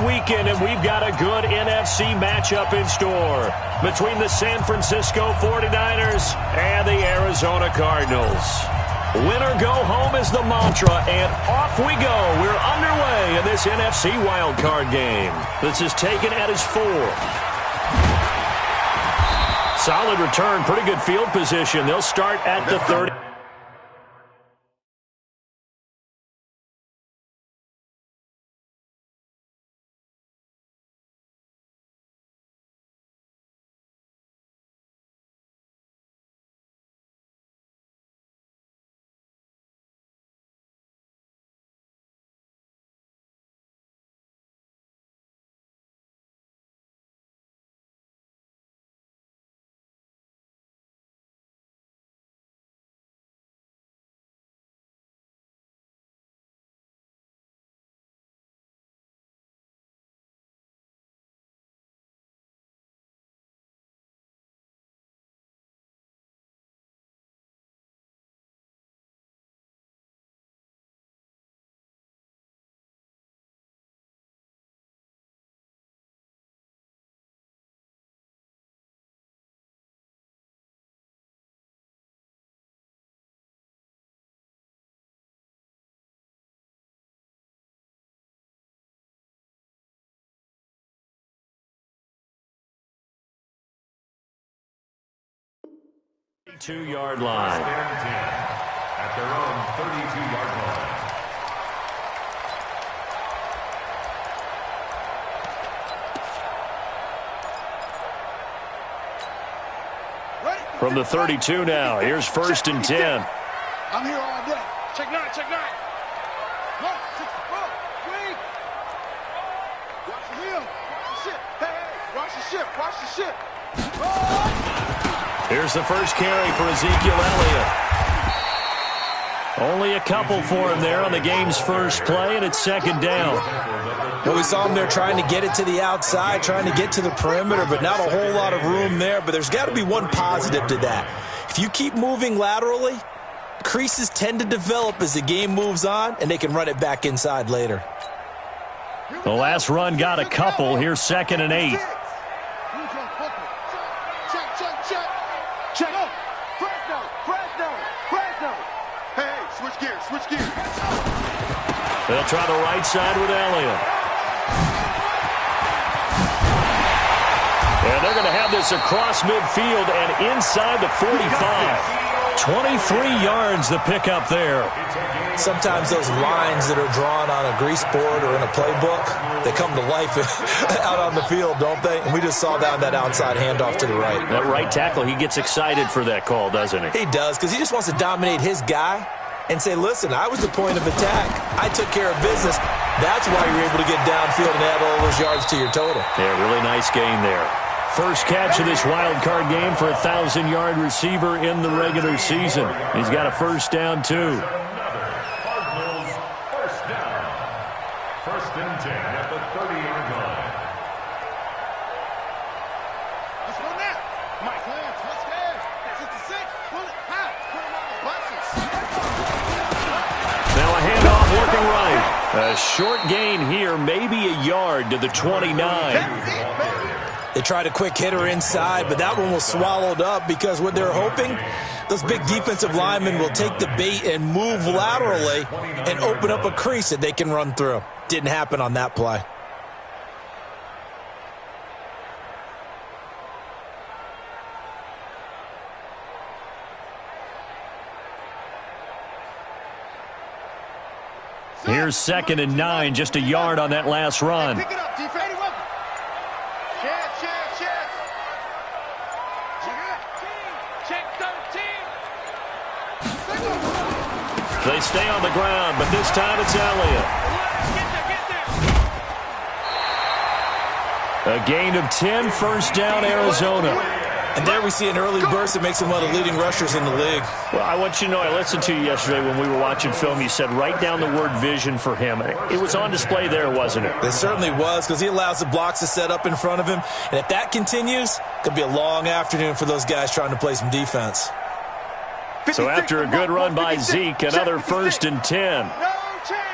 weekend, and we've got a good NFC matchup in store between the San Francisco 49ers and the Arizona Cardinals. Win or go home is the mantra, and off we go. We're underway in this NFC wildcard game. This is taken at his 4. Solid return, pretty good field position. They'll start at the 30. Two-yard line. At their own 32-yard line. From the 32 now, here's 1st and 10. I'm here all day. Check 9, check 9. Go, wait. Watch the wheel. Watch the ship. Hey, watch the ship. Watch the ship. Here's the first carry for Ezekiel Elliott. Only a couple for him there on the game's first play, and it's 2nd down. Well, we saw him there trying to get it to the outside, trying to get to the perimeter, but not a whole lot of room there. But there's got to be one positive to that. If you keep moving laterally, creases tend to develop as the game moves on, and they can run it back inside later. The last run got a couple. Here's 2nd and 8. They'll try the right side with Elliott. And they're going to have this across midfield and inside the 45. 23 yards the pickup there. Sometimes those lines that are drawn on a grease board or in a playbook, they come to life out on the field, don't they? And we just saw that outside handoff to the right. That right tackle, he gets excited for that call, doesn't he? He does, because he just wants to dominate his guy and say, listen, I was the point of attack. I took care of business. That's why you're able to get downfield and add all those yards to your total. Yeah, really nice gain there. First catch of this wild card game for a 1,000-yard receiver in the regular season. He's got a 1st down, too. Cardinals, 1st down. 1st and 10 at the 30-yard line. Let's go now. Mike Lance, let's go. 66, pull it high. Put him on the buses. Now a handoff working right. A short gain here, maybe a yard to the 29. They tried a quick hitter inside, but that one was swallowed up because what they're hoping, those big defensive linemen will take the bait and move laterally and open up a crease that they can run through. Didn't happen on that play. Here's 2nd and 9, just a yard on that last run. Pick it up, defense. Check 13. They stay on the ground, but this time it's Elliott. A gain of 10, 1st down, Arizona. And there we see an early burst that makes him one of the leading rushers in the league. Well, I want you to know, I listened to you yesterday when we were watching film. You said write down the word vision for him. It was on display there, wasn't it? It certainly was, because he allows the blocks to set up in front of him. And if that continues, it could be a long afternoon for those guys trying to play some defense. So after a good run by Zeke, another 1st and 10. No chance.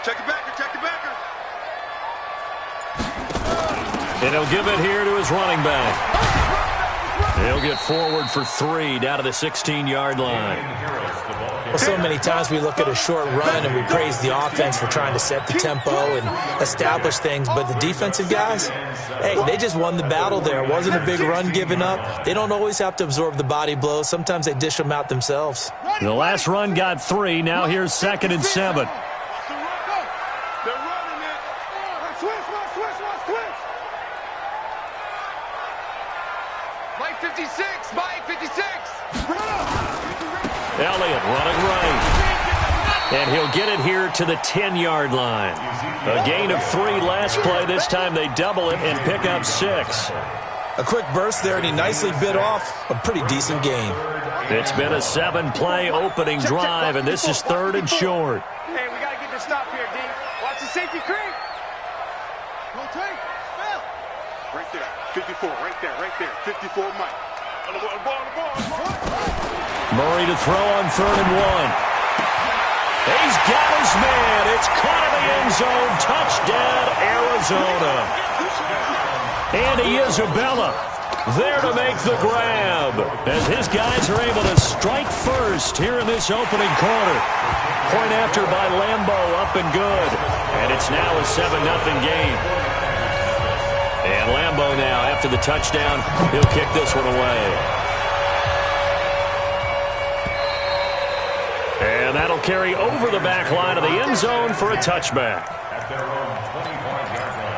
Check it backer, check it backer. And he'll give it here to his running back. He'll get forward for 3 down to the 16-yard line. Well, so many times we look at a short run and we praise the offense for trying to set the tempo and establish things, but the defensive guys, hey, they just won the battle there. It wasn't a big run given up. They don't always have to absorb the body blows. Sometimes they dish them out themselves. The last run got 3. Now here's 2nd and 7. They're running it. Switch. Mike 56, Mike 56. Elliott running right. And he'll get it here to the 10-yard line. A gain of 3 last play. This time they double it and pick up 6. A quick burst there, and he nicely bit off a pretty decent gain. It's been a 7-play opening drive, and this is 3rd and short. Hey, we got to get the stop here, D. Watch the safety creep. Go take. Spell. Right there. 54, right there. 54, Mike. On the ball. Murray to throw on 3rd and 1. He's got his man. It's caught in the end zone. Touchdown, Arizona. Andy Isabella there to make the grab as his guys are able to strike first here in this opening quarter. Point after by Lambo, up and good. And it's now a 7-0 game. And Lambo now, after the touchdown, he'll kick this one away. And that'll carry over the back line of the end zone for a touchback. At their own 25-yard line.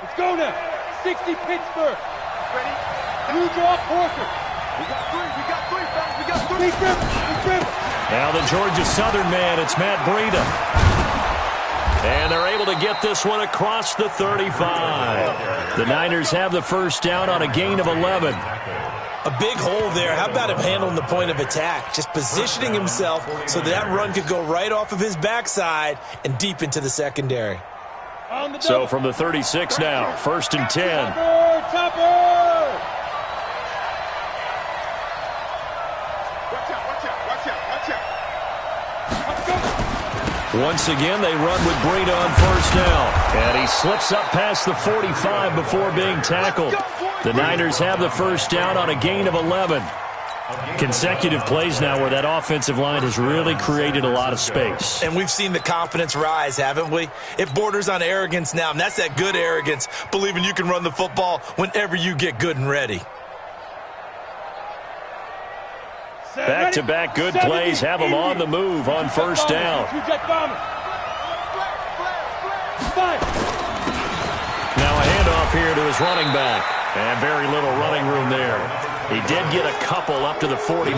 Let's go now. 60 Pittsburgh. Ready? Blue draw Porter. We got 3, fellas. We got 3. Now the Georgia Southern man, it's Matt Breida. And they're able to get this one across the 35. The Niners have the first down on a gain of 11. A big hole there. How about him handling the point of attack? Just positioning himself so that run could go right off of his backside and deep into the secondary. So from the 36 now, 1st and 10. Topper! Once again, they run with Breida on 1st down. And he slips up past the 45 before being tackled. The Niners have the first down on a gain of 11. Consecutive plays now where that offensive line has really created a lot of space. And we've seen the confidence rise, haven't we? It borders on arrogance now, and that's that good arrogance, believing you can run the football whenever you get good and ready. Back-to-back good plays have them on the move on 1st down. Now a handoff here to his running back. And very little running room there. He did get a couple up to the 49.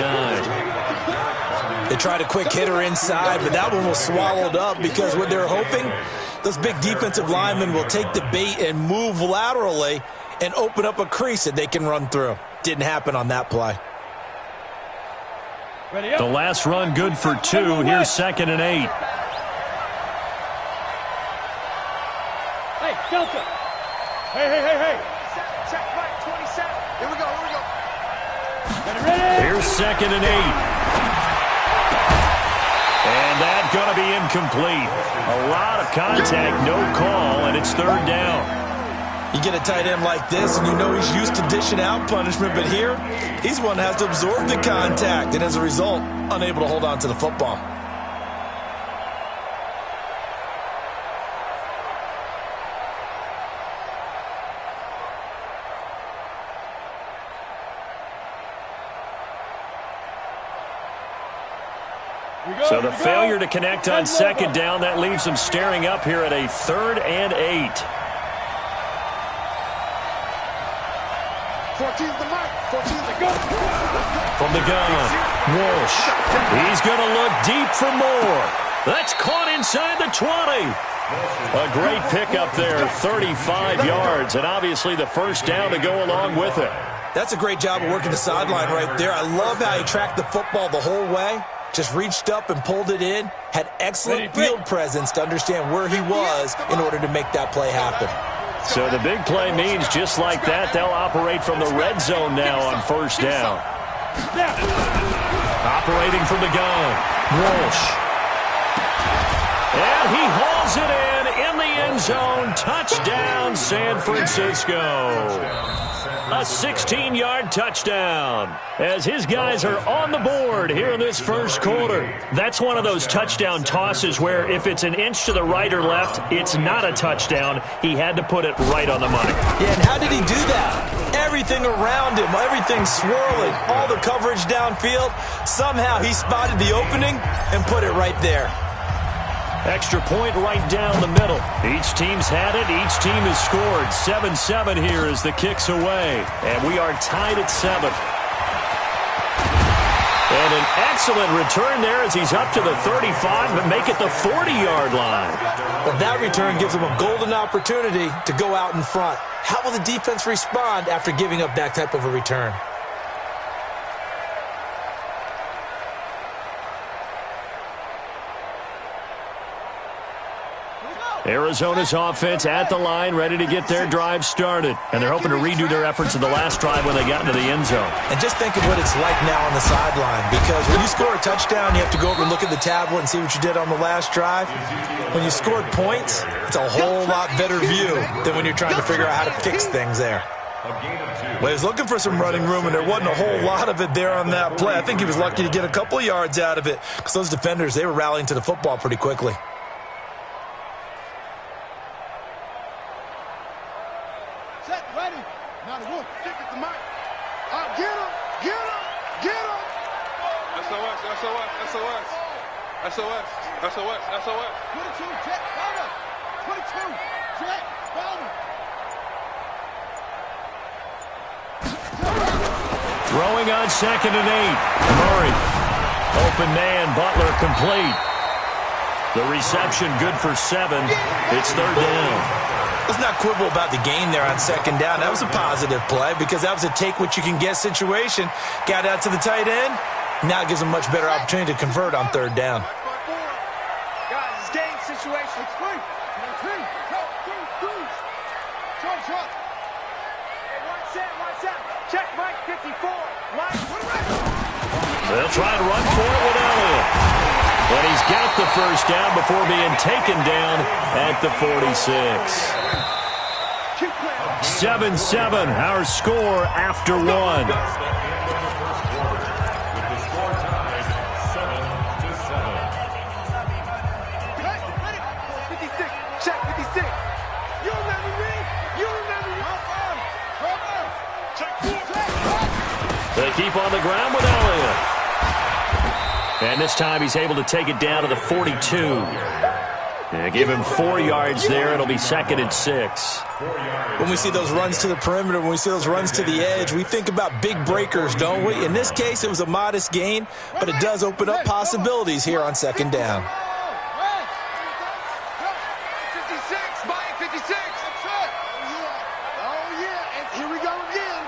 They tried a quick hitter inside, but that one was swallowed up because what they're hoping, those big defensive linemen will take the bait and move laterally and open up a crease that they can run through. Didn't happen on that play. The last run good for 2. Here's 2nd and 8. Hey, Delta. Hey. Check right, 27. Here we go. Ready? Here's 2nd and 8. And that's going to be incomplete. A lot of contact, no call, and it's 3rd down. You get a tight end like this, and you know he's used to dishing out punishment, but here, he's one that has to absorb the contact, and as a result, unable to hold on to the football. So the failure to connect on 2nd down, that leaves them staring up here at a 3rd and 8. 14's the mark. 14's the gun. From the gun, Walsh. He's going to look deep for more. That's caught inside the 20. A great pickup there, 35 yards, and obviously the first down to go along with it. That's a great job of working the sideline right there. I love how he tracked the football the whole way. Just reached up and pulled it in. Had excellent field presence to understand where he was in order to make that play happen. So the big play means just like that, they'll operate from the red zone now on first down. Operating from the gun, Walsh. And he hauls it in the end zone. Touchdown, San Francisco. A 16-yard touchdown as his guys are on the board here in this first quarter. That's one of those touchdown tosses where if it's an inch to the right or left, it's not a touchdown. He had to put it right on the money. Yeah, and how did he do that? Everything around him, everything swirling, all the coverage downfield. Somehow he spotted the opening and put it right there. Extra point right down the middle. Each team's had it. Each team has scored. 7-7 here as the kick's away. And we are tied at 7. And an excellent return there as he's up to the 35, but make it the 40-yard line. But that return gives him a golden opportunity to go out in front. How will the defense respond after giving up that type of a return? Arizona's offense at the line, ready to get their drive started. And they're hoping to redo their efforts of the last drive when they got into the end zone. And just think of what it's like now on the sideline, because when you score a touchdown, you have to go over and look at the tablet and see what you did on the last drive. When you scored points, it's a whole lot better view than when you're trying to figure out how to fix things there. Well, he was looking for some running room, and there wasn't a whole lot of it there on that play. I think he was lucky to get a couple of yards out of it, because those defenders, they were rallying to the football pretty quickly. SOS. 22, Jet, Bowman. 22, Jet, Bowman. Throwing on 2nd and 8. Murray. Open man, Butler complete. The reception good for 7. It's 3rd down. Let's not quibble about the gain there on 2nd down. That was a positive play because that was a take-what-you-can-get situation. Got out to the tight end. Now it gives them a much better opportunity to convert on 3rd down. Guys, it's game situation. It's free. Short. Hey, watch out. Check Mike 54. Mike, put it right. They'll try to run for it with Elliott. But he's got the first down before being taken down at the 46. 7-7, our score after 1. They keep on the ground with Elliott. And this time he's able to take it down to the 42. Give him 4 yards there. It'll be 2nd and 6. When we see those runs to the perimeter, when we see those runs to the edge, we think about big breakers, don't we? In this case, it was a modest gain, but it does open up possibilities here on 2nd down. 56, Mike 56. That's it. Oh, yeah. And here we go again.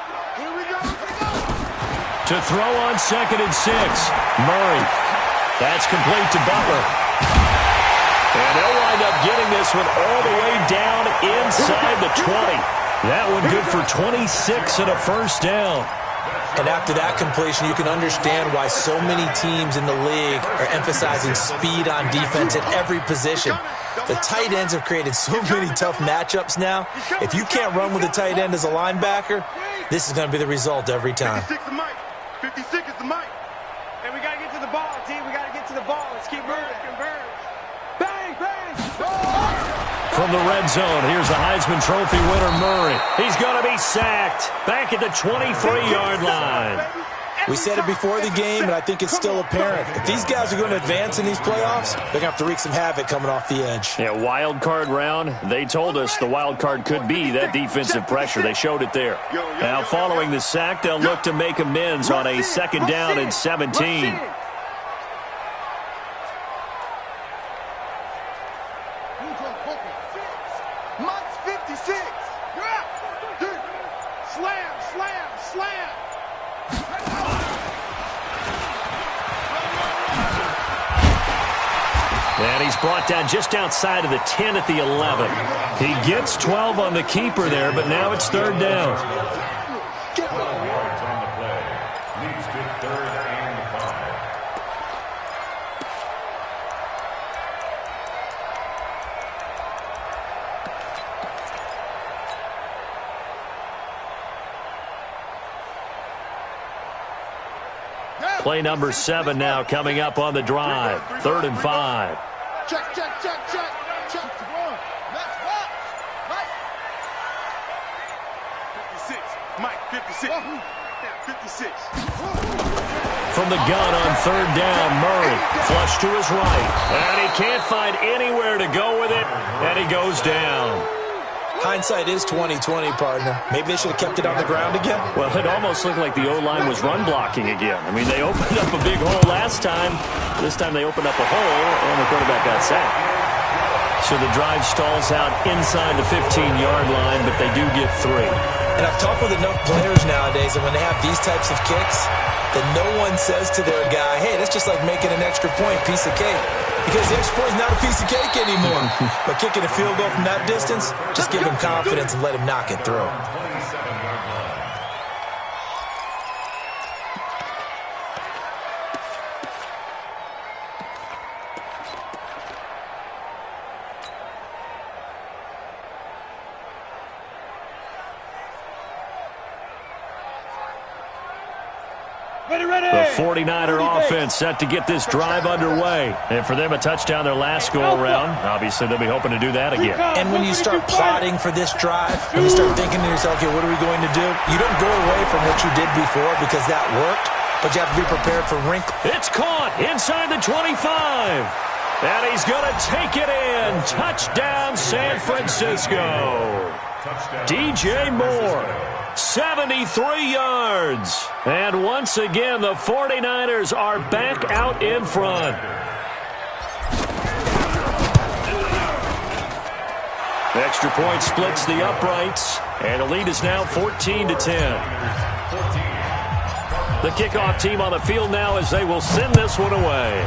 To throw on 2nd and 6. Murray. That's complete to Butler. And they'll wind up getting this one all the way down inside the 20. That one good for 26 and a first down. And after that completion, you can understand why so many teams in the league are emphasizing speed on defense at every position. The tight ends have created so many tough matchups now. If you can't run with a tight end as a linebacker, this is going to be the result every time. 56 is Mike. 56 is the Mike. And we got to get to the ball, team. We got to get to the ball. Let's keep moving. Converge. Bang, bang. From the red zone, here's the Heisman Trophy winner, Murray. He's going to be sacked back at the 23-yard line. We said it before the game, and I think it's still apparent. If these guys are going to advance in these playoffs, they're going to have to wreak some havoc coming off the edge. Yeah, wild card round. They told us the wild card could be that defensive pressure. They showed it there. Now, following the sack, they'll look to make amends on a 2nd down and 17. Mike's 56. Slam. And he's brought down just outside of the 10 at the 11. He gets 12 on the keeper there, but now it's third down. 12 yards on the play. Leads to 3rd and 5. Play number 7 now coming up on the drive. 3rd and 5. Check, check, check, check. Check. Let's watch. Mike. 56. Mike, 56. 56. From the gun on 3rd down, Murray. Flush to his right. And he can't find anywhere to go with it. And he goes down. Hindsight is 20/20, partner. Maybe they should have kept it on the ground again. Well, it almost looked like the O-line was run blocking again. I mean, they opened up a big hole last time. This time they opened up a hole, and the quarterback got sacked. So the drive stalls out inside the 15-yard line, but they do get 3. And I've talked with enough players nowadays that when they have these types of kicks, that no one says to their guy, hey, that's just like making an extra point, piece of cake. Because the extra point is not a piece of cake anymore. But kicking a field goal from that distance, just give him confidence and let him knock it through. 27-yard line. The 49er offense set to get this drive underway. And for them, a touchdown their last go-around. Obviously, they'll be hoping to do that again. And when you start plotting for this drive, when you start thinking to yourself, okay, what are we going to do? You don't go away from what you did before because that worked, but you have to be prepared for wrinkles. It's caught inside the 25. And he's going to take it in. Touchdown, San Francisco. DJ Moore. 73 yards. And once again, the 49ers are back out in front. Extra point splits the uprights, and the lead is now 14-10. The kickoff team on the field now as they will send this one away.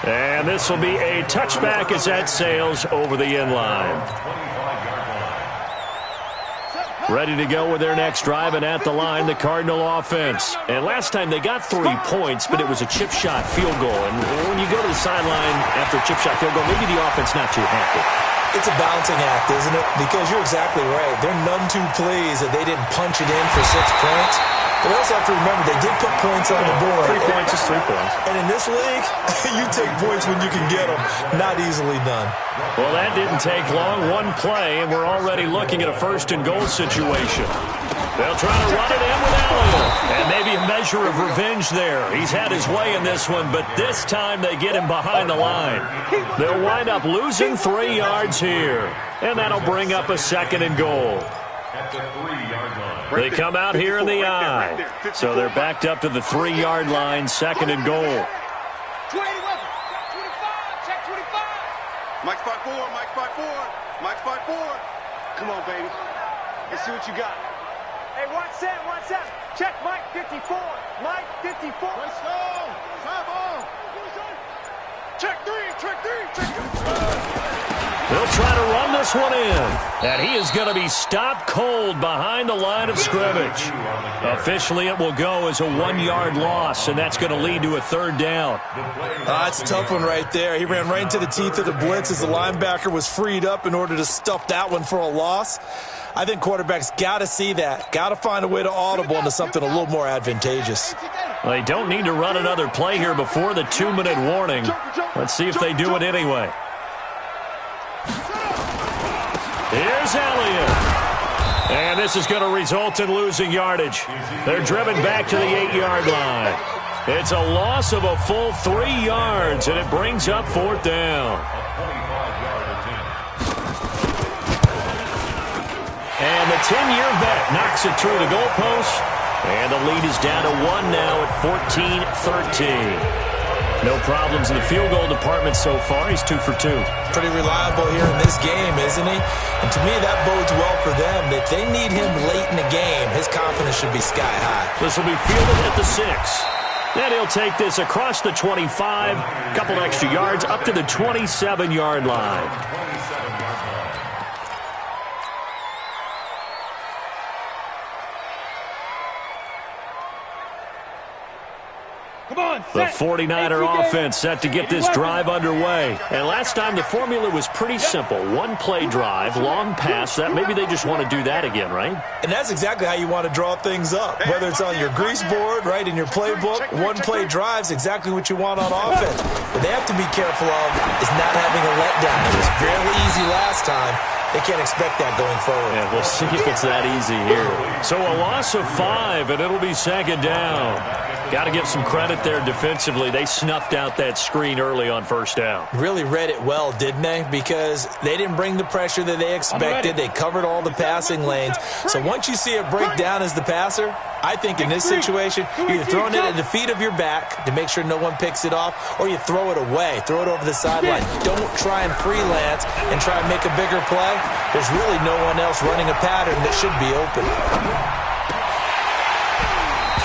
And this will be a touchback as that sails over the end line. Ready to go with their next drive, and at the line, the Cardinal offense. And last time they got 3 points, but it was a chip shot field goal. And when you go to the sideline after a chip shot field goal, maybe the offense not too happy. It's a balancing act, isn't it? Because you're exactly right. They're none too pleased that they didn't punch it in for 6 points. But I also have to remember they did put points on the board. 3 points is 3 points. And in this league, you take points when you can get them. Not easily done. Well, that didn't take long. 1 play, and we're already looking at a 1st and goal situation. They'll try to run it in with Elliott. And maybe a measure of revenge there. He's had his way in this one, but this time they get him behind the line. They'll wind up losing 3 yards here. And that'll bring up a 2nd and goal. At the 3-yard line. They come out here in the eye. So they're backed up to the 3-yard line, 2nd and goal. 20 weapons. 25. Check 25. Mike 5-4. Mike 5-4. Mike 5-4. Come on, baby. Let's see what you got. Hey, watch that, watch that. Check Mike 54. Mike 54. Let's go. Time on. Check 3. Check 3. Check 3. They'll try to run this one in. And he is going to be stopped cold behind the line of scrimmage. Officially, it will go as a 1-yard loss, and that's going to lead to a 3rd down. That's a tough one right there. He ran right into the teeth of the blitz as the linebacker was freed up in order to stuff that one for a loss. I think quarterbacks got to see that. Got to find a way to audible into something a little more advantageous. Well, they don't need to run another play here before the 2-minute warning. Let's see if they do it anyway. Here's Elliott. And this is going to result in losing yardage. They're driven back to the 8-yard line. It's a loss of a full 3 yards, and it brings up 4th down. And the 10-year vet knocks it through the goalpost. And the lead is down to 1 now at 14-13. No problems in the field goal department so far. He's 2 for 2. Pretty reliable here in this game, isn't he? And to me, that bodes well for them. If they need him late in the game, his confidence should be sky high. This will be fielded at the 6. And he'll take this across the 25, a couple extra yards, up to the 27-yard line. The 49er offense set to get this drive underway. And last time the formula was pretty simple. One play drive, long pass. That maybe they just want to do that again, right? And that's exactly how you want to draw things up. Whether it's on your grease board, right, in your playbook, one play drive's exactly what you want on offense. What they have to be careful of is not having a letdown. It was fairly easy last time. They can't expect that going forward. Yeah, we'll see if it's that easy here. So a loss of 5, and it'll be second down. Got to give some credit there defensively. They snuffed out that screen early on first down. Really read it well, didn't they? Because they didn't bring the pressure that they expected. They covered all the passing lanes. So once you see it break down as the passer, I think in this situation, you're either throwing it at the feet of your back to make sure no one picks it off, or you throw it away, throw it over the sideline. Don't try and freelance and try and make a bigger play. There's really no one else running a pattern that should be open.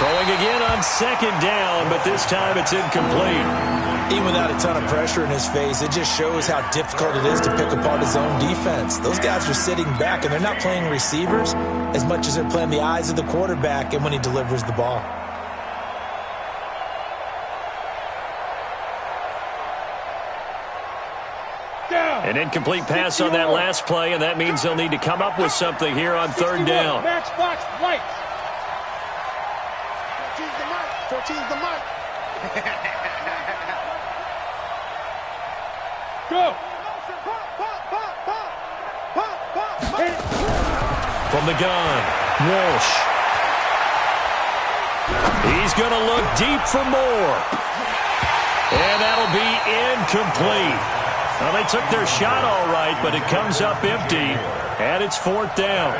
Throwing again on second down, but this time it's incomplete. Even without a ton of pressure in his face, it just shows how difficult it is to pick apart his own defense. Those guys are sitting back, and they're not playing receivers as much as they're playing the eyes of the quarterback and when he delivers the ball. An incomplete pass on that last play, and that means they'll need to come up with something here on third down. Matchbox lights. 14's the mic. Go. From the gun, Walsh. He's going to look deep for more. And that'll be incomplete. Well, they took their shot all right, but it comes up empty, and it's fourth down.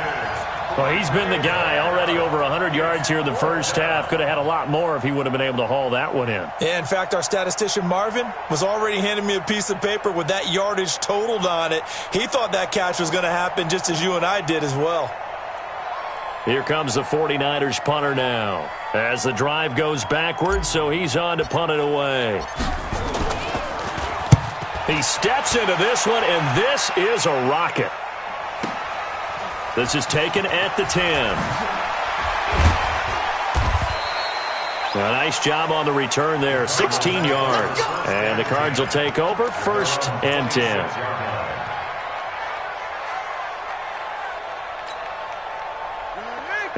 Well, he's been the guy already over 100 yards here in the first half. Could have had a lot more if he would have been able to haul that one in. Yeah, in fact, our statistician Marvin was already handing me a piece of paper with that yardage totaled on it. He thought that catch was going to happen just as you and I did as well. Here comes the 49ers punter now. As the drive goes backwards, so he's on to punt it away. He steps into this one, and this is a rocket. This is taken at the 10. A nice job on the return there, 16 yards. And the Cards will take over, 1st and 10.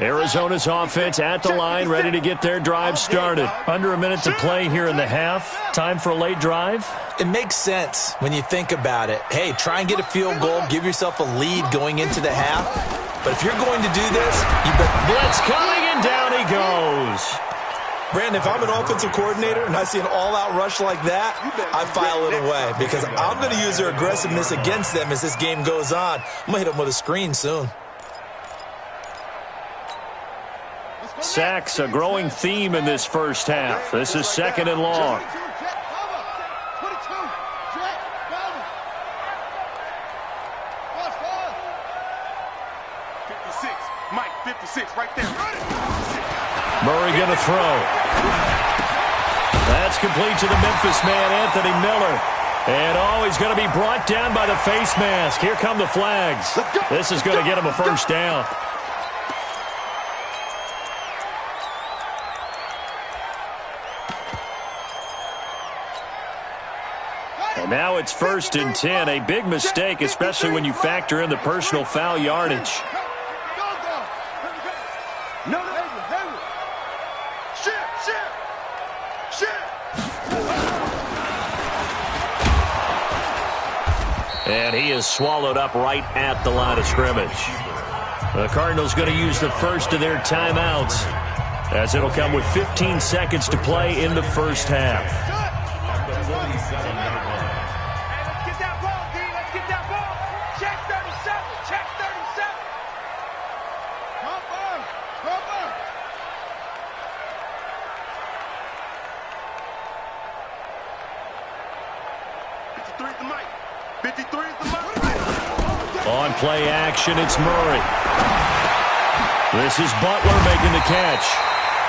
Arizona's offense at the line, ready to get their drive started. Under a minute to play here in the half. Time for a late drive. It makes sense when you think about it. Hey, try and get a field goal, give yourself a lead going into the half. But if you're going to do this, you better... Blitz coming, and down he goes. Brandon, if I'm an offensive coordinator and I see an all-out rush like that, I file it away because I'm going to use their aggressiveness against them as this game goes on. I'm going to hit them with a screen soon. Sacks, a growing theme in this first half. This is 2nd and long. 22, Mike, 56, right there. Murray going to throw. That's complete to the Memphis man, Anthony Miller. And, he's going to be brought down by the face mask. Here come the flags. This is going to get him a first down. And now it's 1st and 10. A big mistake, especially when you factor in the personal foul yardage. And he is swallowed up right at the line of scrimmage. The Cardinals going to use the first of their timeouts, as it'll come with 15 seconds to play in the first half. On play action, it's Murray. This is Butler making the catch.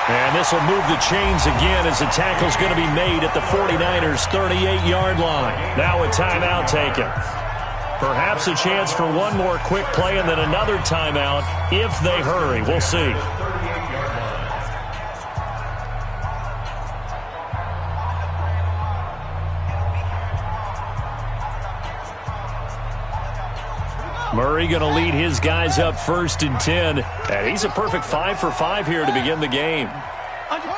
And this will move the chains again as the tackle's going to be made at the 49ers' 38-yard line. Now a timeout taken. Perhaps a chance for one more quick play and then another timeout if they hurry. We'll see. Murray going to lead his guys up 1st and 10. And he's a perfect 5 for 5 here to begin the game. Under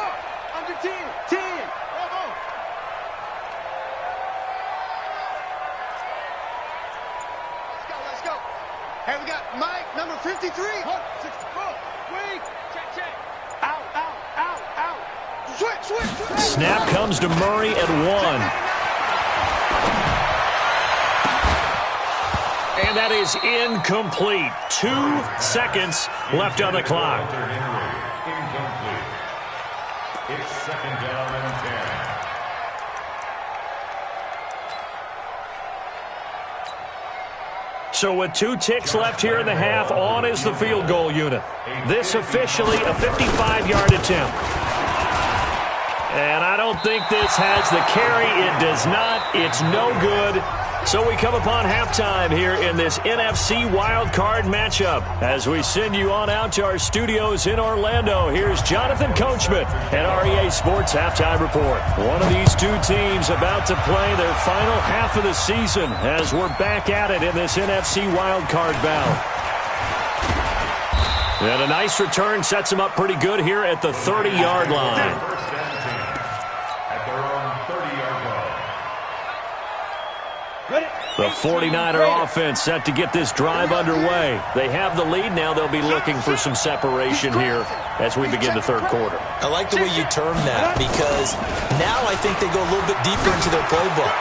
10. 10. Let's go. Hey, we got Mike, number 53. 64. Wait. Check. Out. Switch. Snap comes to Murray at 1. And that is incomplete. 2 seconds left on the clock. Incomplete. It's 2nd down and 10. So with 2 ticks left here in the half, on is the field goal unit. This officially a 55-yard attempt. And I don't think this has the carry. It does not. It's no good. So we come upon halftime here in this NFC wildcard matchup. As we send you on out to our studios in Orlando, here's Jonathan Coachman at REA Sports Halftime Report. One of these two teams about to play their final half of the season as we're back at it in this NFC wildcard bout. And a nice return sets them up pretty good here at the 30-yard line. The 49er offense set to get this drive underway. They have the lead. Now they'll be looking for some separation here as we begin the third quarter. I like the way you term that because now I think they go a little bit deeper into their playbook.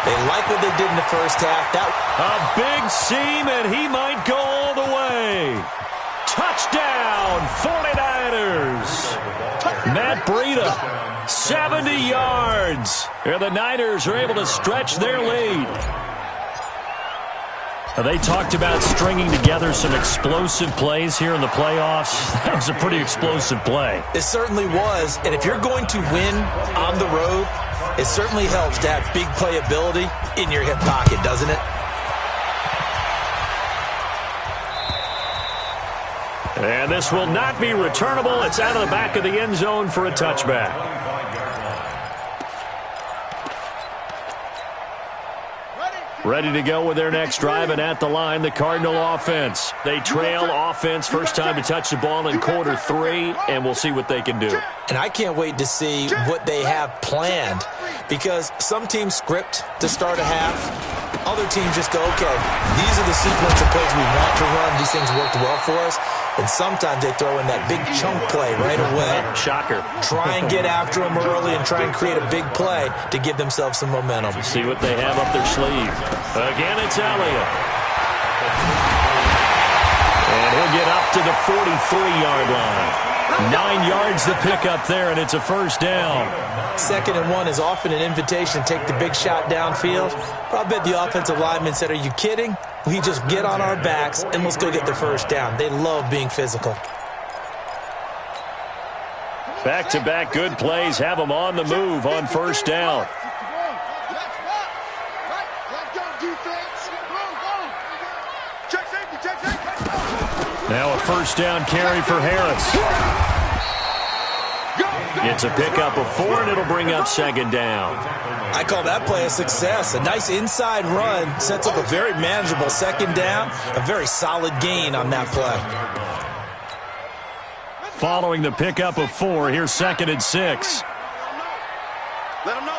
They like what they did in the first half. A big seam, and he might go all the way. Touchdown, 49ers. Matt Breida, 70 yards. And the Niners are able to stretch their lead. They talked about stringing together some explosive plays here in the playoffs. That was a pretty explosive play. It certainly was. And if you're going to win on the road, it certainly helps to have big playability in your hip pocket, doesn't it? And this will not be returnable. It's out of the back of the end zone for a touchback. Ready to go with their next drive, and at the line, the Cardinal offense. They trail offense, first time to touch the ball in quarter 3, and we'll see what they can do. And I can't wait to see what they have planned, because some teams script to start a half. Other teams just go, okay, these are the sequence of plays we want to run. These things worked well for us. And sometimes they throw in that big chunk play right away. Shocker. Try and get after them early and try and create a big play to give themselves some momentum. See what they have up their sleeve. Again, it's Elliott. And he'll get up to the 43-yard line. 9 yards to pick up there, and it's a first down. 2nd and 1 is often an invitation to take the big shot downfield. But I bet the offensive lineman said, are you kidding? We just get on our backs and let's go get the first down. They love being physical. Back-to-back good plays have them on the move on first down. Now a first down carry for Harris. It's a pickup of 4, and it'll bring up 2nd down. I call that play a success. A nice inside run sets up a very manageable 2nd down. A very solid gain on that play. Following the pickup of 4, here's 2nd and 6. Let him know.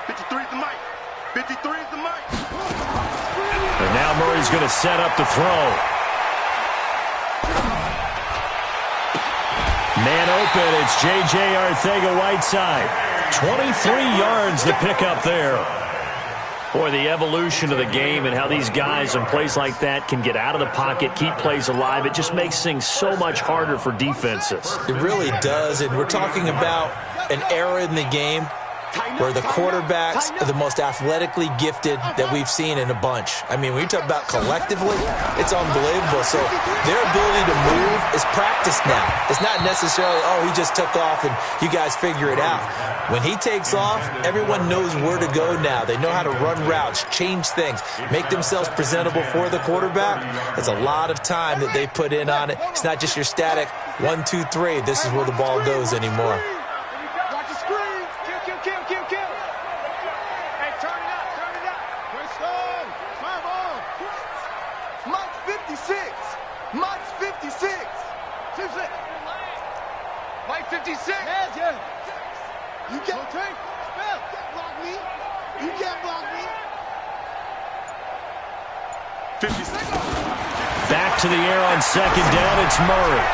53 is the mic. 53 is the mic. And now Murray's going to set up to throw. Man open, it's J.J. Arcega-Whiteside. 23 yards to pick up there. Boy, the evolution of the game and how these guys in plays like that can get out of the pocket, keep plays alive, it just makes things so much harder for defenses. It really does, and we're talking about an era in the game where the quarterbacks are the most athletically gifted that we've seen in a bunch. I mean, when you talk about collectively, it's unbelievable. So their ability to move is practiced now. It's not necessarily, oh, he just took off and you guys figure it out. When he takes off, everyone knows where to go now. They know how to run routes, change things, make themselves presentable for the quarterback. It's a lot of time that they put in on it. It's not just your static 1, 2, 3. This is where the ball goes anymore. Mike 56. Yeah. You can't block me. You can't block me. 56. Back to the air on second down. It's Murray.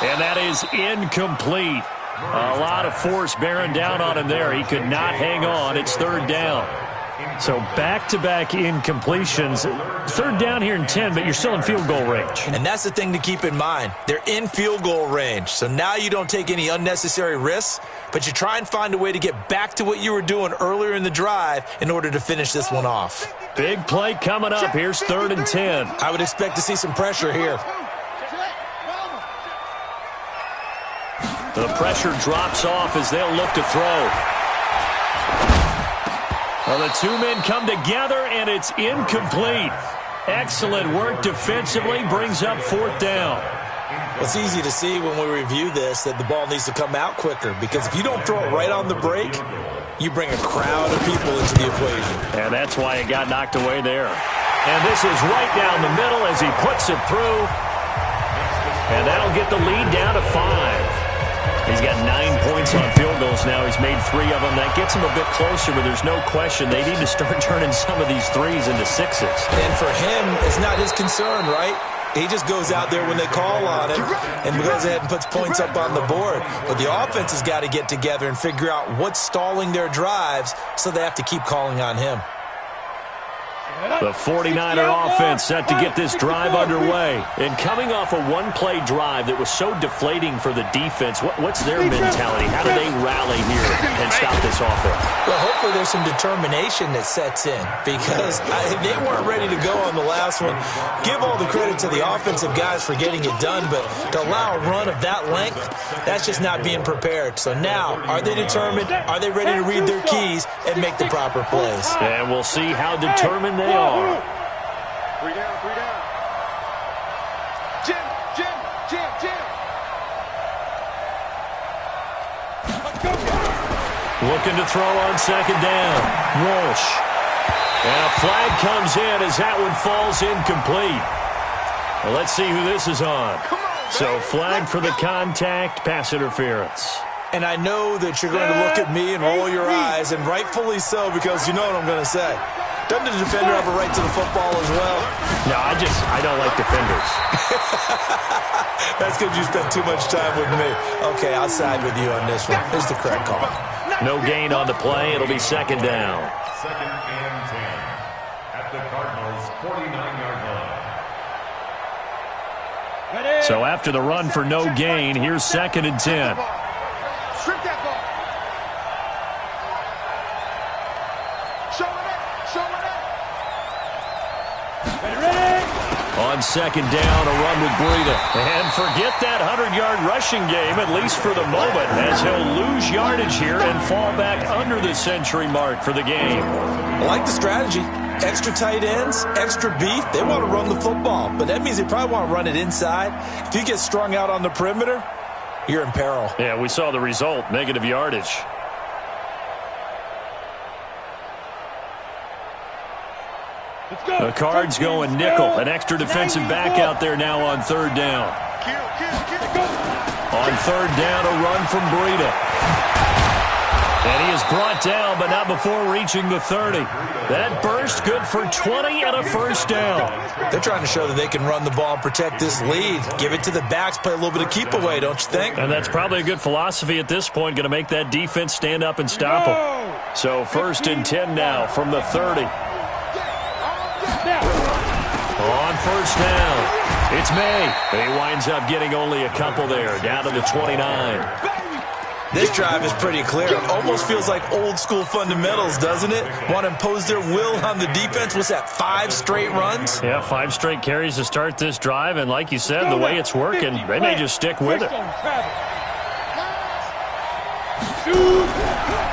And that is incomplete. A lot of force bearing down on him there. He could not hang on. It's third down. So back-to-back incompletions. Third down here in 10, but you're still in field goal range. And that's the thing to keep in mind. They're in field goal range. So now you don't take any unnecessary risks, but you try and find a way to get back to what you were doing earlier in the drive in order to finish this one off. Big play coming up. Here's third and 10. I would expect to see some pressure here. The pressure drops off as they'll look to throw. Well, the two men come together, and it's incomplete. Excellent work defensively, brings up fourth down. Well, it's easy to see when we review this that the ball needs to come out quicker, because if you don't throw it right on the break, you bring a crowd of people into the equation. And that's why it got knocked away there. And this is right down the middle as he puts it through. And that'll get the lead down to 5. He's got 9 points on field goals now. He's made 3 of them. That gets him a bit closer, but there's no question they need to start turning some of these 3s into 6s. And for him, it's not his concern, right? He just goes out there when they call on him and goes ahead and puts points up on the board. But the offense has got to get together and figure out what's stalling their drives, so they have to keep calling on him. The 49er offense set to get this drive underway. And coming off a one-play drive that was so deflating for the defense, what's their mentality? How do they rally here and stop this offense? Well, hopefully there's some determination that sets in, because they weren't ready to go on the last one. Give all the credit to the offensive guys for getting it done, but to allow a run of that length, that's just not being prepared. So now, are they determined? Are they ready to read their keys and make the proper plays? And we'll see how determined they are. 3 down. Jim. Let's go. Looking to throw on second down. Walsh. And a flag comes in as that one falls incomplete. Well, let's see who this is on. So flag for the contact, pass interference. And I know that you're going to look at me and roll your eyes, and rightfully so, because you know what I'm going to say. Doesn't the defender have a right to the football as well? No, I don't like defenders. That's because you spent too much time with me. Okay, I'll side with you on this one. Here's the correct call. No gain on the play. It'll be second down. Second and 10 at the Cardinals' 49-yard line. So after the run for no gain, here's second and 10. Strip that ball. Show it up. On second down, a run with Breida. And forget that 100-yard rushing game, at least for the moment, as he'll lose yardage here and fall back under the century mark for the game. I like the strategy. Extra tight ends, extra beef. They want to run the football, but that means they probably want to run it inside. If you get strung out on the perimeter, you're in peril. Yeah, we saw the result, negative yardage. The Cards going nickel. An extra defensive back out there now on third down. On third down, a run from Breida. And he is brought down, but not before reaching the 30. That burst good for 20 and a first down. They're trying to show that they can run the ball and protect this lead. Give it to the backs, play a little bit of keep away, don't you think? And that's probably a good philosophy at this point, going to make that defense stand up and stop them. So first and 10 now from the 30. On first down, it's May. He winds up getting only a couple there, down to the 29. This drive is pretty clear. It almost feels like old school fundamentals, doesn't it? Want to impose their will on the defense. What's that, 5 straight runs? Yeah, 5 straight carries to start this drive. And like you said, the way it's working, they may just stick with it.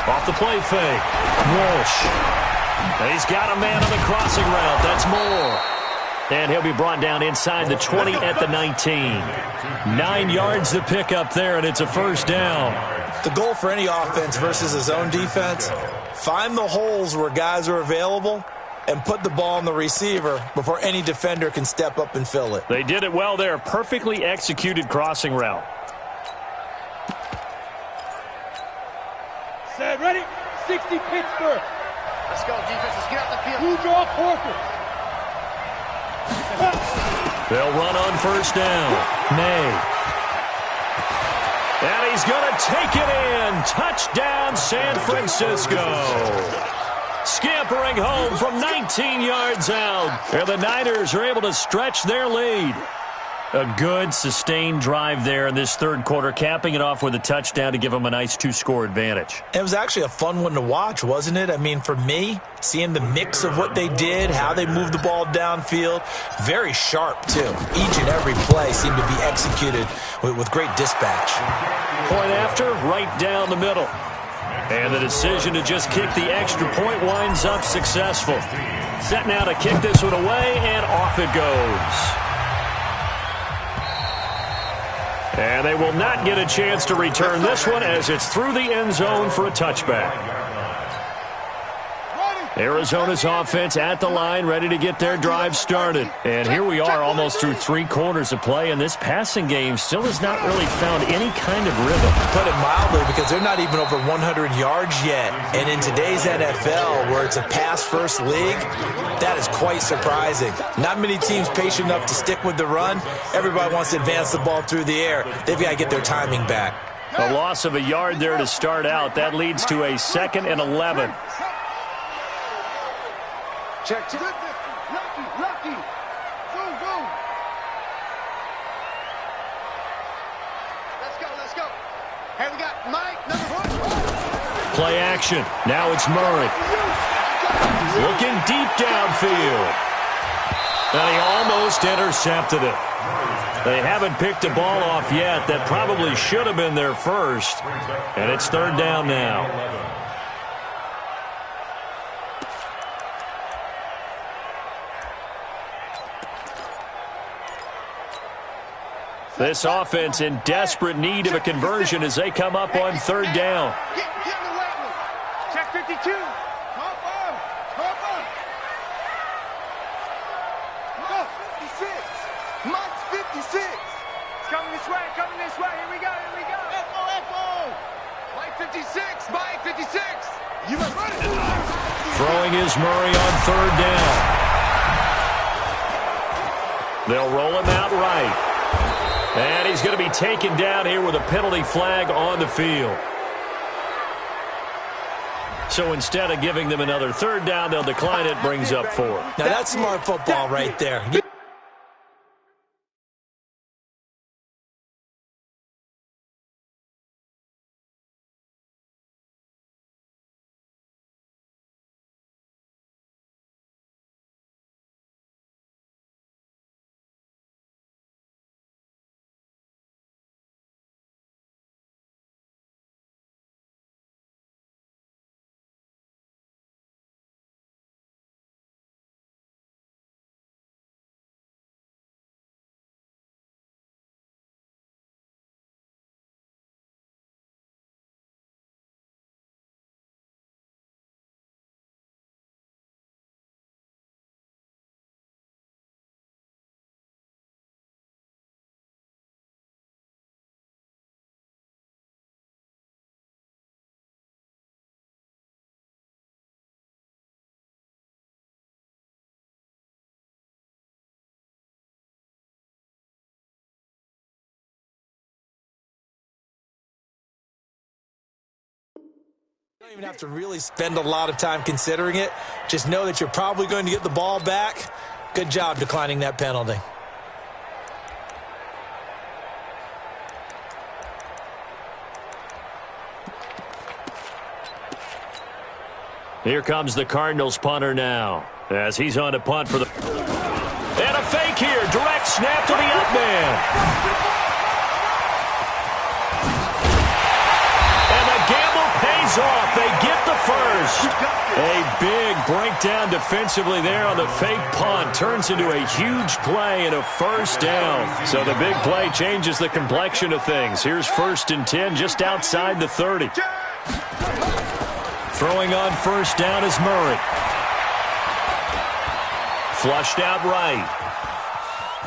Off the play fake. Walsh. And he's got a man on the crossing route. That's Moore. And he'll be brought down inside the 20 at the 19. 9 yards to pick up there, and it's a first down. The goal for any offense versus a zone defense, find the holes where guys are available and put the ball on the receiver before any defender can step up and fill it. They did it well there. Perfectly executed crossing route. Set, ready? 60 Pittsburgh. Let's go, defense. Let's get out the field. Who draw Porter? They'll run on first down. May. And he's going to take it in. Touchdown, San Francisco. Scampering home from 19 yards out. And the Niners are able to stretch their lead. A good, sustained drive there in this third quarter, capping it off with a touchdown to give them a nice 2-score advantage. It was actually a fun one to watch, wasn't it? I mean, for me, seeing the mix of what they did, how they moved the ball downfield, very sharp, too. Each and every play seemed to be executed with great dispatch. Point after, right down the middle. And the decision to just kick the extra point winds up successful. Set now to kick this one away, and off it goes. And they will not get a chance to return this one as it's through the end zone for a touchback. Arizona's offense at the line, ready to get their drive started. And here we are almost through 3 quarters of play, and this passing game still has not really found any kind of rhythm. To put it mildly, because they're not even over 100 yards yet. And in today's NFL, where it's a pass-first league, that is quite surprising. Not many teams patient enough to stick with the run. Everybody wants to advance the ball through the air. They've got to get their timing back. A loss of a yard there to start out. That leads to a 2nd and 11. Check. Lucky. Go. Let's go. Hey, we got Mike, number 1. Play action. Now it's Murray. Looking deep downfield. And he almost intercepted it. They haven't picked a ball off yet. That probably should have been their first. And it's 3rd down now. This offense in desperate need of a conversion as they come up on 3rd down. Get in the weight room. Check 52. Hop on. Go, 56. Mike's 56. It's coming this way. Here we go. Echo. Mike 56. Mike 56. You must run it. Throwing is Murray on 3rd down. They'll roll him out right. And he's going to be taken down here with a penalty flag on the field. So instead of giving them another 3rd down, they'll decline it, brings up 4. Now that's smart football right there. You don't even have to really spend a lot of time considering it. Just know that you're probably going to get the ball back. Good job declining that penalty. Here comes the Cardinals punter now as he's on to punt for the... And a fake here. Direct snap to the up man. And the gamble pays off. They get the first. A big breakdown defensively there on the fake punt. Turns into a huge play and a first down. So the big play changes the complexion of things. Here's 1st and 10 just outside the 30. Throwing on first down is Murray. Flushed out right.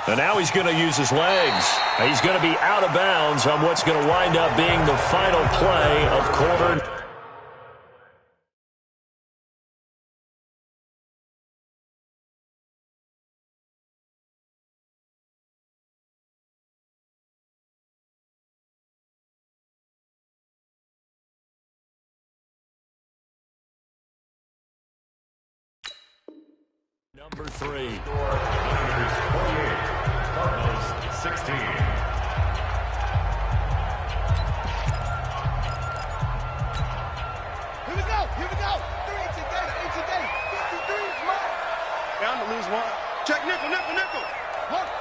And now he's going to use his legs. He's going to be out of bounds on what's going to wind up being the final play of quarter. Number 3. Niners 48, Cardinals 16. Here we go. 3 today. 53 is mine. Down to lose 1. Check nickel. 1,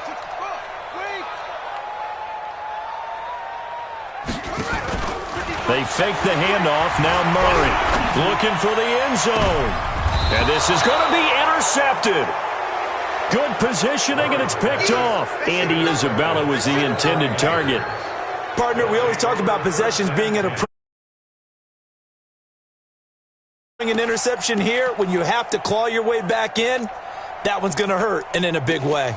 65. They fake the handoff. Now Murray looking for the end zone. And this is going to be intercepted. Good positioning, and it's picked off. Andy Isabella was the intended target. Partner, we always talk about possessions being at an interception here. When you have to claw your way back in, that one's going to hurt, and in a big way.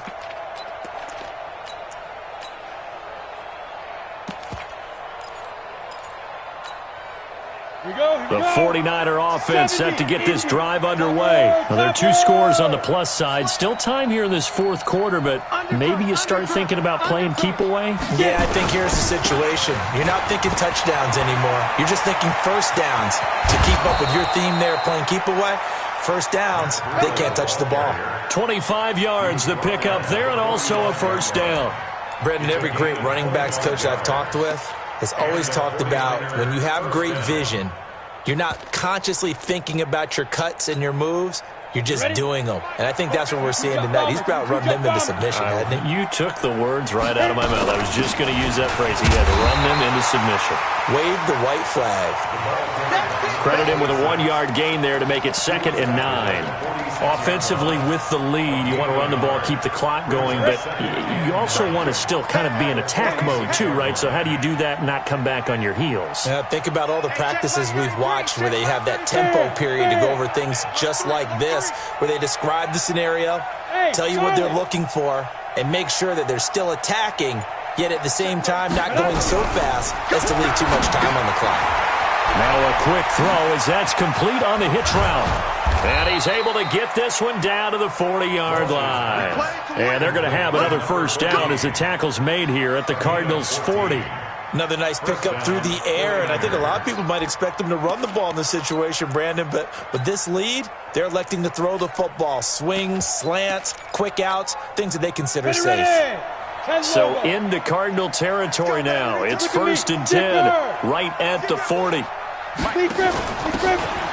The 49er offense set to get this drive underway. Well, there are 2 scores on the plus side. Still time here in this 4th quarter, but maybe you start thinking about playing keep away? Yeah, I think here's the situation. You're not thinking touchdowns anymore. You're just thinking first downs. To keep up with your theme there, playing keep away, first downs, they can't touch the ball. 25 yards, the pickup there, and also a first down. Brendan, every great running backs coach I've talked with has always talked about when you have great vision, you're not consciously thinking about your cuts and your moves. You're just doing them. And I think that's what we're seeing tonight. He's about running them into submission, hasn't he? You took the words right out of my mouth. I was just going to use that phrase. He had to run them into submission. Wave the white flag. Credit him with a 1-yard gain there to make it 2nd and 9. Offensively with the lead, you want to run the ball, keep the clock going, but you also want to still kind of be in attack mode too, right? So how do you do that and not come back on your heels? Think about all the practices we've watched where they have that tempo period to go over things just like this, where they describe the scenario, tell you what they're looking for, and make sure that they're still attacking, yet at the same time not going so fast as to leave too much time on the clock. Now a quick throw as that's complete on the hitch route. And he's able to get this one down to the 40-yard line. And they're going to have another first down as the tackle's made here at the Cardinals' 40. Another nice pickup through the air, and I think a lot of people might expect them to run the ball in this situation, Brandon, but with this lead, they're electing to throw the football. Swings, slants, quick outs, things that they consider safe. So into Cardinal territory now. It's 1st and 10 right at the 40.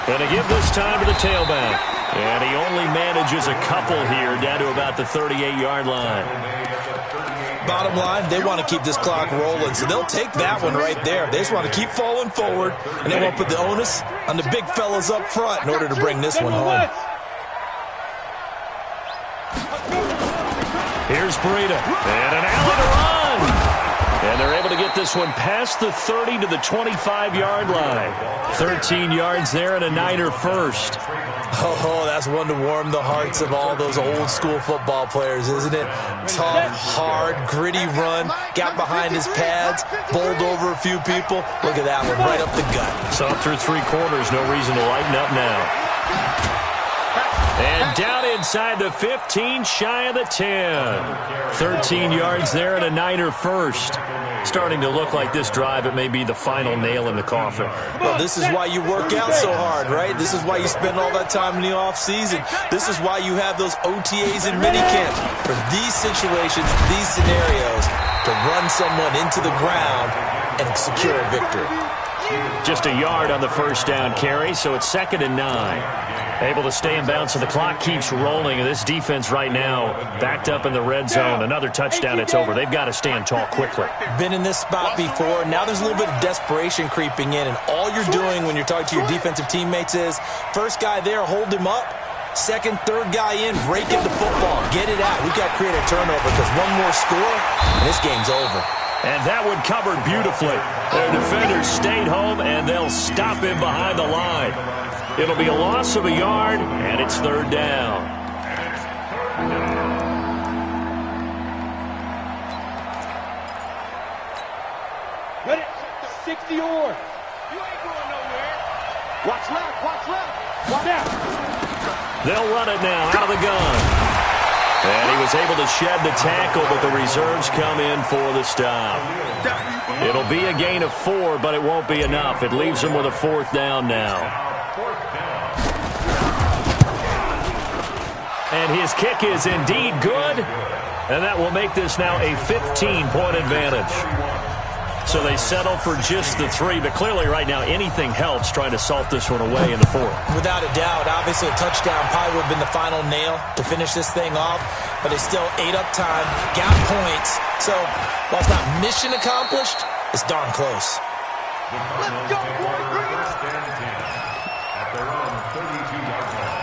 Going to give this time to the tailback. And he only manages a couple here down to about the 38-yard line. Bottom line, they want to keep this clock rolling, so they'll take that one right there. They just want to keep falling forward, and they won't put the onus on the big fellas up front in order to bring this one home. Here's Breida, and an Allen run. And they're able to get this one past the 30 to the 25-yard line. 13 yards there and a Niner first. Oh, that's one to warm the hearts of all those old-school football players, isn't it? Tough, hard, gritty run, got behind his pads, bowled over a few people. Look at that one, right up the gut. So through 3 quarters, no reason to lighten up now. And down inside the 15, shy of the 10. 13 yards there and a Niner first. Starting to look like this drive, it may be the final nail in the coffin. Well, this is why you work out so hard, right? This is why you spend all that time in the offseason. This is why you have those OTAs and minicamps. For these situations, these scenarios, to run someone into the ground and secure a victory. Just a yard on the first down carry, so it's 2nd and 9. Able to stay in bounds, and the clock keeps rolling. And this defense right now backed up in the red zone. Another touchdown, it's over. They've got to stand tall quickly. Been in this spot before. Now there's a little bit of desperation creeping in, and all you're doing when you're talking to your defensive teammates is, first guy there, hold him up. Second, third guy in, break in the football. Get it out. We've got to create a turnover because one more score, and this game's over. And that one covered beautifully. Their defenders stayed home, and they'll stop him behind the line. It'll be a loss of a yard, and it's 3rd down. Ready? 60 or. You ain't going nowhere. Watch left, watch left. Watch out. They'll run it now out of the gun. And he was able to shed the tackle, but the reserves come in for the stop. It'll be a gain of 4, but it won't be enough. It leaves them with a 4th down now. And his kick is indeed good, and that will make this now a 15-point advantage. So they settle for just the 3, but clearly right now anything helps trying to salt this one away in the 4th. Without a doubt, obviously a touchdown probably would have been the final nail to finish this thing off, but they still ate up time, got points. So while it's not mission accomplished, it's darn close. Let's go, boys. Bring it up. At their own 32-yard line.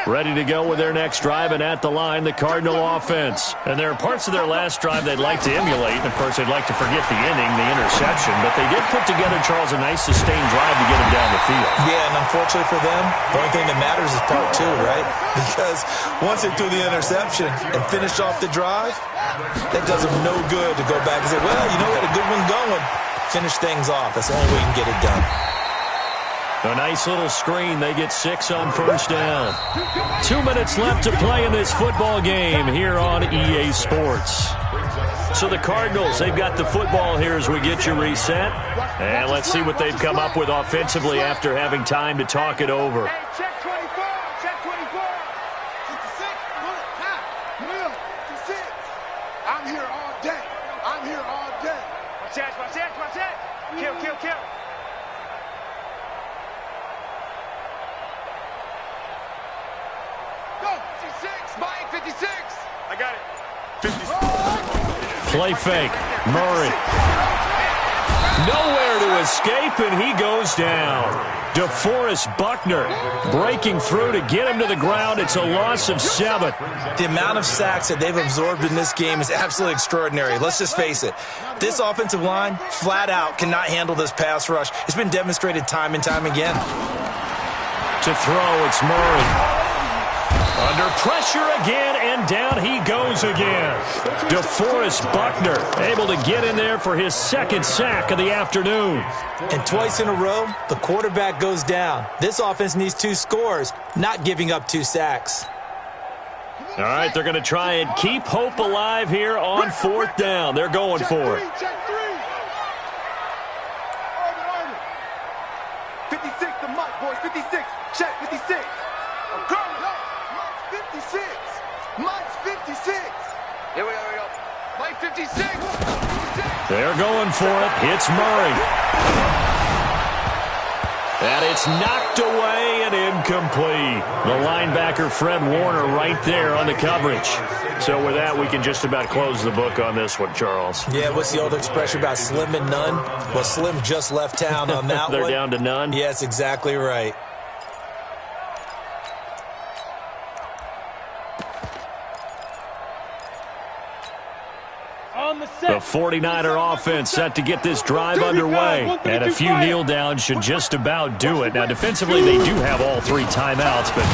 Ready to go with their next drive, and at the line, the Cardinal offense. And there are parts of their last drive they'd like to emulate. And, of course, they'd like to forget the inning, the interception. But they did put together, Charles, a nice sustained drive to get them down the field. Yeah, and unfortunately for them, the only thing that matters is part 2, right? Because once they threw the interception and finished off the drive, that does them no good to go back and say, well, you know what, a good one going. Finish things off. That's the only way you can get it done. A nice little screen. They get 6 on first down. 2 minutes left to play in this football game here on EA Sports. So the Cardinals, they've got the football here as we get you reset. And let's see what they've come up with offensively after having time to talk it over. Hey, check 24. Check 24. 56. Will, 56. I'm here all day. I'm here all day. Watch that, watch that, watch that. Kill, kill, kill. Go, 56. Mike, 56. I got it. 56. Play fake. Murray. Nowhere to escape, and he goes down. DeForest Buckner breaking through to get him to the ground. It's a loss of 7. The amount of sacks that they've absorbed in this game is absolutely extraordinary. Let's just face it. This offensive line, flat out, cannot handle this pass rush. It's been demonstrated time and time again. To throw, it's Murray. Under pressure again, and down he goes again. DeForest Buckner able to get in there for his 2nd sack of the afternoon. And twice in a row, the quarterback goes down. This offense needs 2 scores, not giving up 2 sacks. All right, they're going to try and keep hope alive here on 4th down. They're going for it. Check 3. 56 to Mike, boys. 56. Check 56. I'm coming. 56. Mike's 56. Here we go. Mike 56. 56. They're going for it. Hits Murray. And it's knocked away and incomplete. The linebacker, Fred Warner, right there on the coverage. So with that, we can just about close the book on this one, Charles. Yeah, what's the old expression about slim and none? Well, Slim just left town on that They're one. down to none? Yes, exactly right. The 49er offense set to get this drive underway. And a few kneel downs should just about do it. Now, defensively, they do have all 3 timeouts, but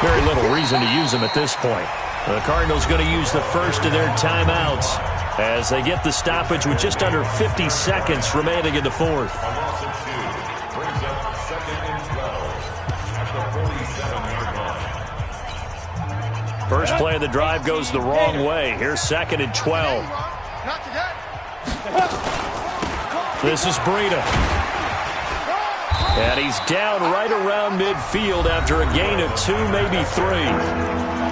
very little reason to use them at this point. The Cardinals going to use the first of their timeouts as they get the stoppage with just under 50 seconds remaining in the 4th. Brings up 2nd and 12 at the 47-yard line. First play of the drive goes the wrong way. Here's 2nd and 12. Not today. This is Breida. And he's down right around midfield after a gain of 2, maybe 3.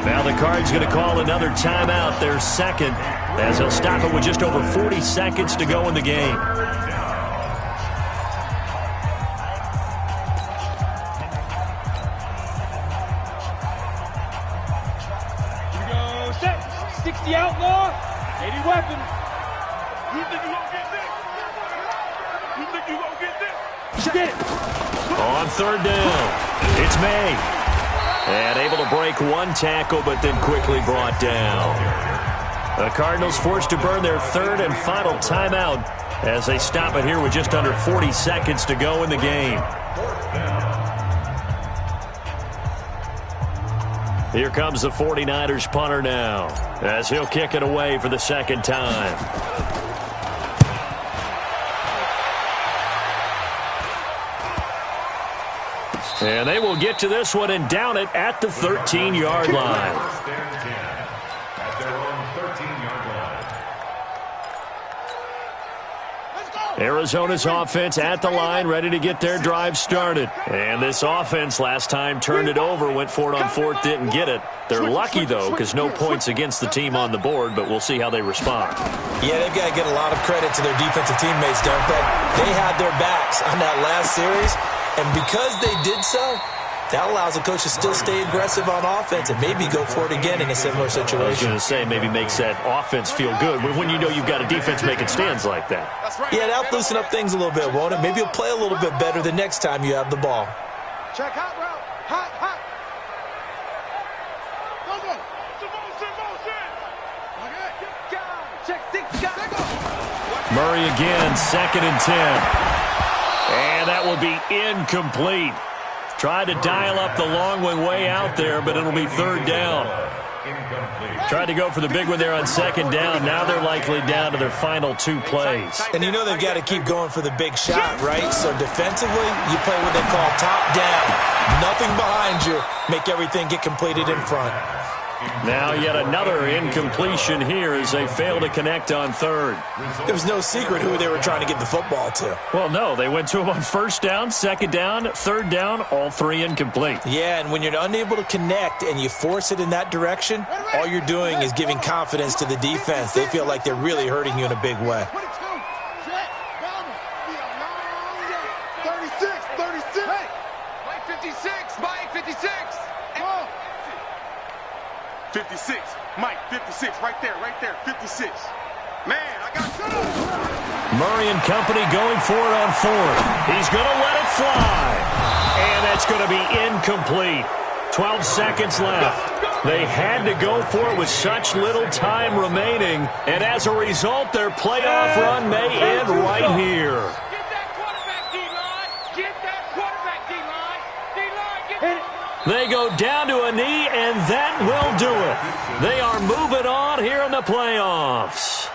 Now the Cards going to call another timeout, their second, as he'll stop it with just over 40 seconds to go in the game. Here we go, set. 60 outlaw, 80 weapon. You think you gonna get this? You think you gonna get this? Get it. On third down, it's May. And able to break one tackle, but then quickly brought down. The Cardinals forced to burn their third and final timeout as they stop it here with just under 40 seconds to go in the game. Here comes the 49ers punter now, as he'll kick it away for the second time. And they will get to this one and down it at the 13-yard line. First and 10 at their own 13-yard line. Arizona's offense at the line, ready to get their drive started. And this offense last time turned it over, went for it on fourth, didn't get it. They're lucky, though, because no points against the team on the board, but we'll see how they respond. Yeah, they've got to get a lot of credit to their defensive teammates, don't they? They had their backs on that last series. And because they did so, that allows the coach to still stay aggressive on offense and maybe go for it again in a similar situation. I was going to say maybe makes that offense feel good when you know you've got a defense making stands like that. Yeah, that'll loosen up things a little bit, won't it? Maybe you'll play a little bit better the next time you have the ball. Check hot route. Hot, hot. Check 6, go. Murray again, 2nd and 10. And that will be incomplete. Tried to dial up the long way out there, but it'll be third down. Tried to go for the big one there on second down. Now they're likely down to their final 2 plays. And you know they've got to keep going for the big shot, right? So defensively, you play what they call top down. Nothing behind you. Make everything get completed in front. Now yet another incompletion here as they fail to connect on third. There was no secret who they were trying to get the football to. Well, no, they went to him on first down, second down, third down, all 3 incomplete. Yeah, and when you're unable to connect and you force it in that direction, all you're doing is giving confidence to the defense. They feel like they're really hurting you in a big way. 36, 36. Hey, Mike 56, Mike 56. 56, Mike 56, right there, 56. Man, I got good. Murray and company going for it on fourth. He's going to let it fly. And that's going to be incomplete. 12 seconds left. They had to go for it with such little time remaining. And as a result, their playoff run may end right here. Get that quarterback, D-line. Get that quarterback, D-line. D-line, get it. They go down to a knee, and that will do it. They are moving on here in the playoffs.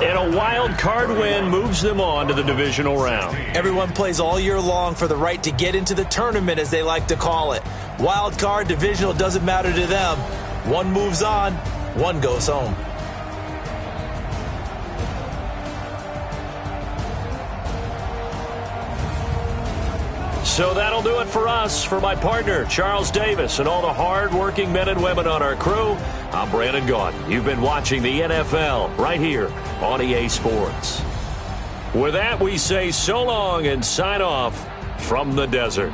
And a wild card win moves them on to the divisional round. Everyone plays all year long for the right to get into the tournament, as they like to call it. Wild card, divisional, doesn't matter to them. One moves on, one goes home. So that'll do it for us. For my partner, Charles Davis, and all the hard-working men and women on our crew, I'm Brandon Gaudin. You've been watching the NFL right here on EA Sports. With that, we say so long and sign off from the desert.